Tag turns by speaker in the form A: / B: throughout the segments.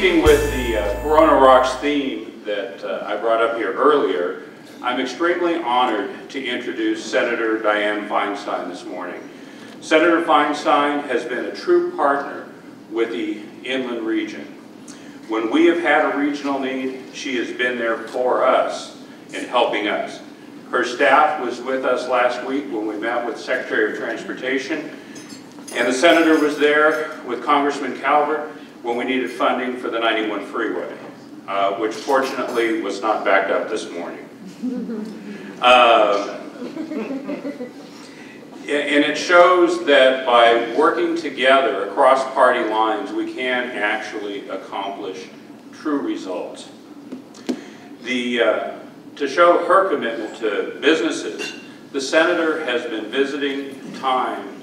A: keeping with the Corona Rocks theme that I brought up here earlier, I'm extremely honored to introduce Senator Diane Feinstein this morning. Senator Feinstein has been a true partner with the inland region. When we have had a regional need, she has been there for us in helping us. Her staff was with us last week when we met with Secretary of Transportation, and the Senator was there with Congressman Calvert when we needed funding for the 91 freeway, which fortunately was not backed up this morning. And it shows that by working together across party lines, we can actually accomplish true results. To show her commitment to businesses, the Senator has been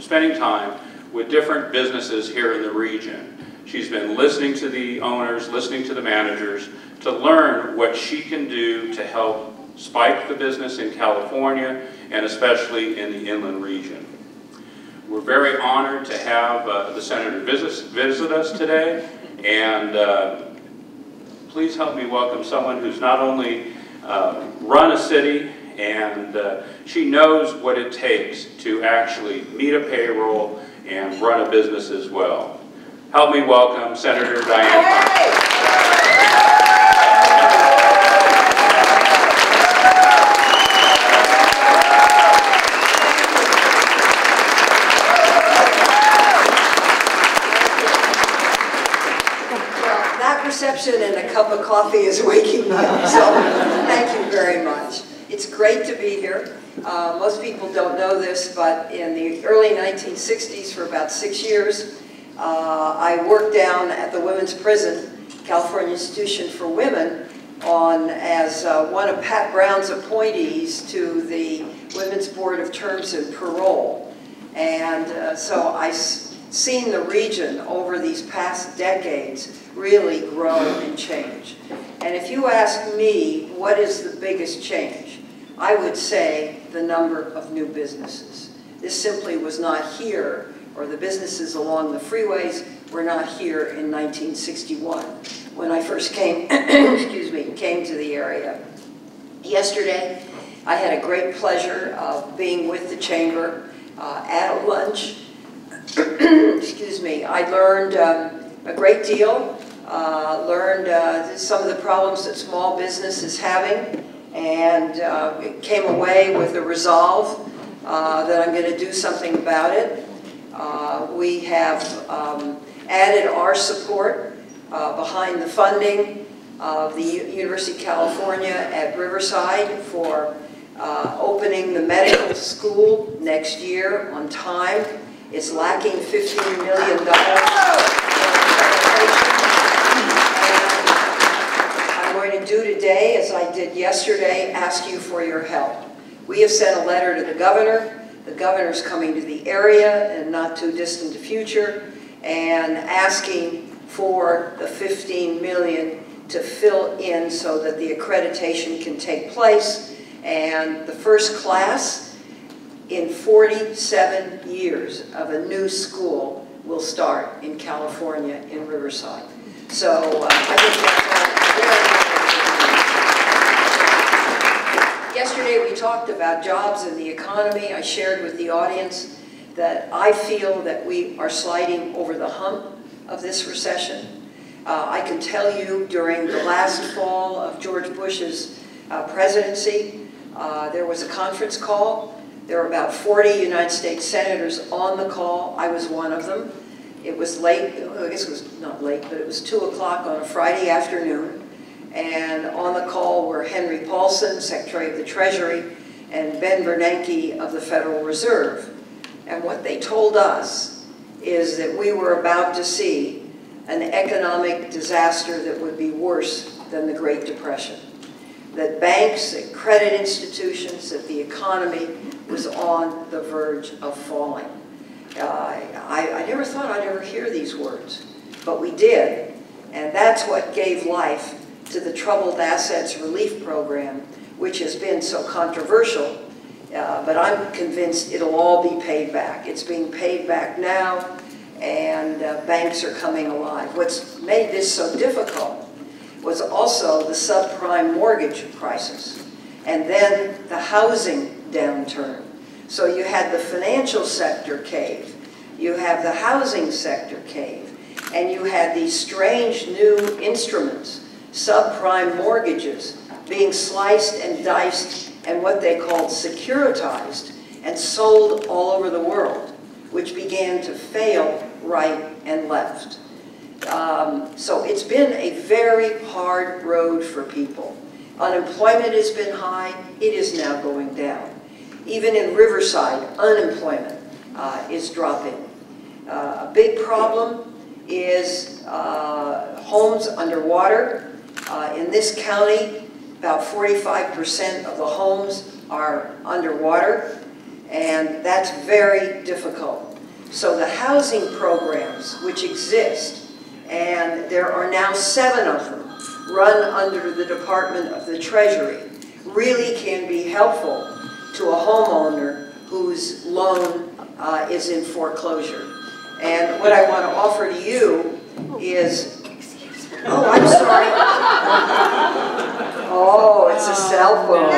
A: spending time with different businesses here in the region. She's been listening to the owners, listening to the managers, to learn what she can do to help spike the business in California, and especially in the inland region. We're very honored to have the Senator visit us today, and please help me welcome someone who's not only run a city, and she knows what it takes to actually meet a payroll and run a business as well. Help me welcome Senator Diane Feinstein.
B: Reception and a cup of coffee is waking me up, so thank you very much. It's great to be here. Most people don't know this, but in the early 1960s, for about 6 years, I worked down at the Women's Prison, California Institution for Women, as one of Pat Brown's appointees to the Women's Board of Terms and Parole. And so I've seen the region over these past decades really grow and change. And if you ask me what is the biggest change, I would say the number of new businesses. This simply was not here, or the businesses along the freeways were not here in 1961 when I first came, came to the area. Yesterday, I had a great pleasure of being with the Chamber at a lunch. I learned a great deal, learned some of the problems that small business is having, and came away with a resolve that I'm going to do something about it. We have added our support behind the funding of the University of California at Riverside for opening the medical school next year on time. It's lacking $15 million. I'm going to do today, as I did yesterday, ask you for your help. We have sent a letter to the governor. The governor's coming to the area in not too distant future and asking for the $15 million to fill in so that the accreditation can take place. And the first class in 47 years of a new school will start in California, in Riverside. So I think that's yesterday we talked about jobs and the economy. I shared with the audience that I feel that we are sliding over the hump of this recession. I can tell you during the last fall of George Bush's presidency, there was a conference call. There were about 40 United States senators on the call. I was one of them. It was late, I guess it was not late, but it was 2 o'clock on a Friday afternoon. And on the call were Henry Paulson, Secretary of the Treasury, and Ben Bernanke of the Federal Reserve. And what they told us is that we were about to see an economic disaster that would be worse than the Great Depression. That banks, that credit institutions, that the economy was on the verge of falling. I never thought I'd ever hear these words, but we did. And that's what gave life to the Troubled Assets Relief Program, which has been so controversial, but I'm convinced it'll all be paid back. It's being paid back now. and banks are coming alive. What's made this so difficult was also the subprime mortgage crisis, and then the housing downturn. So you had the financial sector cave, you have the housing sector cave, and you had these strange new instruments, subprime mortgages, being sliced and diced and what they called securitized and sold all over the world, which began to fail right and left. So it's been a very hard road for people. Unemployment has been high. It is now going down. Even in Riverside, unemployment is dropping. A big problem is homes underwater. In this county, about 45% of the homes are underwater, and that's very difficult. So the housing programs which exist, and there are now 7 of them, run under the Department of the Treasury, really can be helpful to a homeowner whose loan is in foreclosure. And what I want to offer to you is, oh, I'm sorry. Oh, it's a cell phone.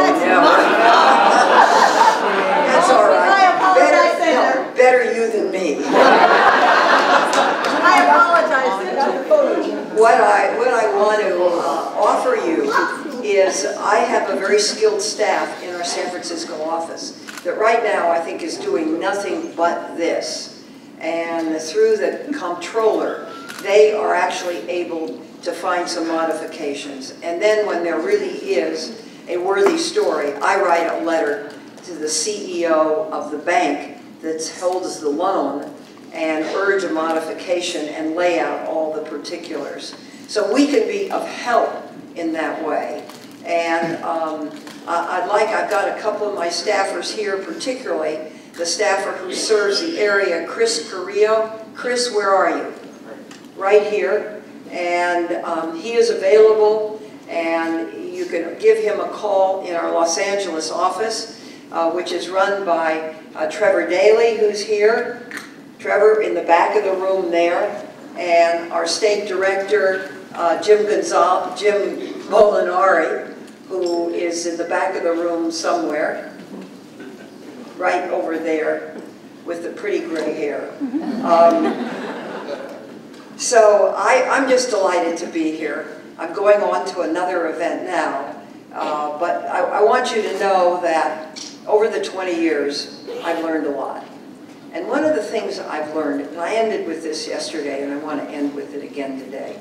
B: That's all right. Better you than me.
C: I apologize.
B: What I want to offer you is I have a very skilled staff in our San Francisco office that right now I think is doing nothing but this. And through the comptroller, they are actually able to find some modifications. And then when there really is a worthy story, I write a letter to the CEO of the bank that holds the loan and urge a modification and lay out all the particulars. So we can be of help in that way. And I've got a couple of my staffers here, particularly the staffer who serves the area, Chris Carrillo. Chris, where are you? Right here. And he is available, and you can give him a call in our Los Angeles office, which is run by Trevor Daly, who's here. Trevor in the back of the room there, and our state director, Jim Molinari, who is in the back of the room somewhere, right over there with the pretty gray hair. So I'm just delighted to be here. I'm going on to another event now, but I want you to know that over the 20 years, I've learned a lot. And one of the things I've learned, and I ended with this yesterday, and I want to end with it again today,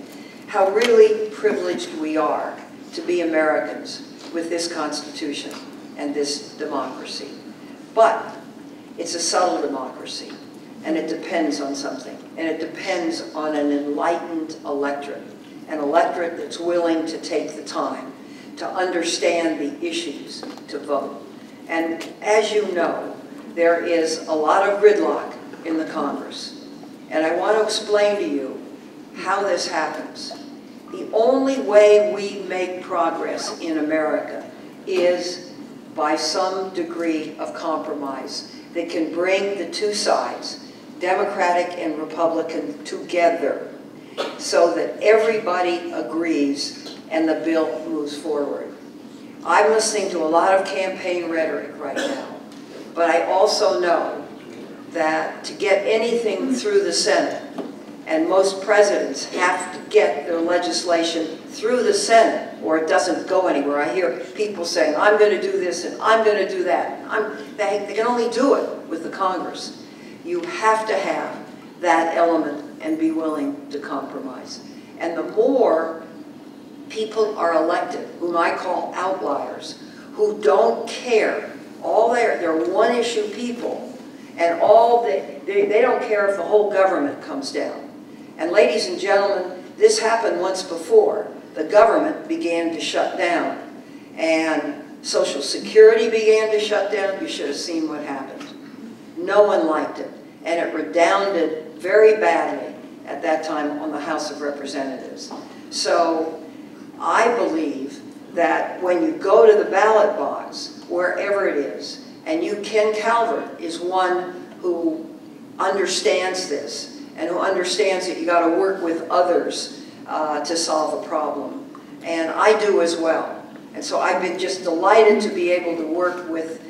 B: how really privileged we are to be Americans with this Constitution and this democracy. But it's a subtle democracy, and it depends on something, and it depends on an enlightened electorate, an electorate that's willing to take the time to understand the issues, to vote. And as you know, there is a lot of gridlock in the Congress. And I want to explain to you how this happens. The only way we make progress in America is by some degree of compromise that can bring the two sides, Democratic and Republican, together so that everybody agrees and the bill moves forward. I'm listening to a lot of campaign rhetoric right now. But I also know that to get anything through the Senate, and most presidents have to get their legislation through the Senate or it doesn't go anywhere. I hear people saying, I'm going to do this and I'm going to do that. They can only do it with the Congress. You have to have that element and be willing to compromise. And the more people are elected, whom I call outliers, who don't care, they're one-issue people, and they don't care if the whole government comes down. And ladies and gentlemen, this happened once before. The government began to shut down, and Social Security began to shut down. You should have seen what happened. No one liked it, and it redounded very badly at that time on the House of Representatives. So I believe that when you go to the ballot box, wherever it is, and Ken Calvert is one who understands this and who understands that you got to work with others to solve a problem. And I do as well. And so I've been just delighted to be able to work with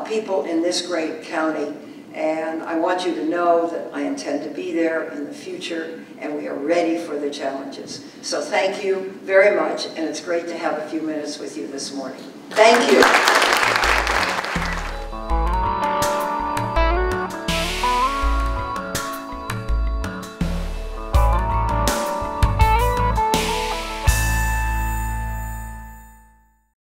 B: people in this great county. And I want you to know that I intend to be there in the future, and we are ready for the challenges. So thank you very much, and it's great to have a few minutes with you this morning. Thank you.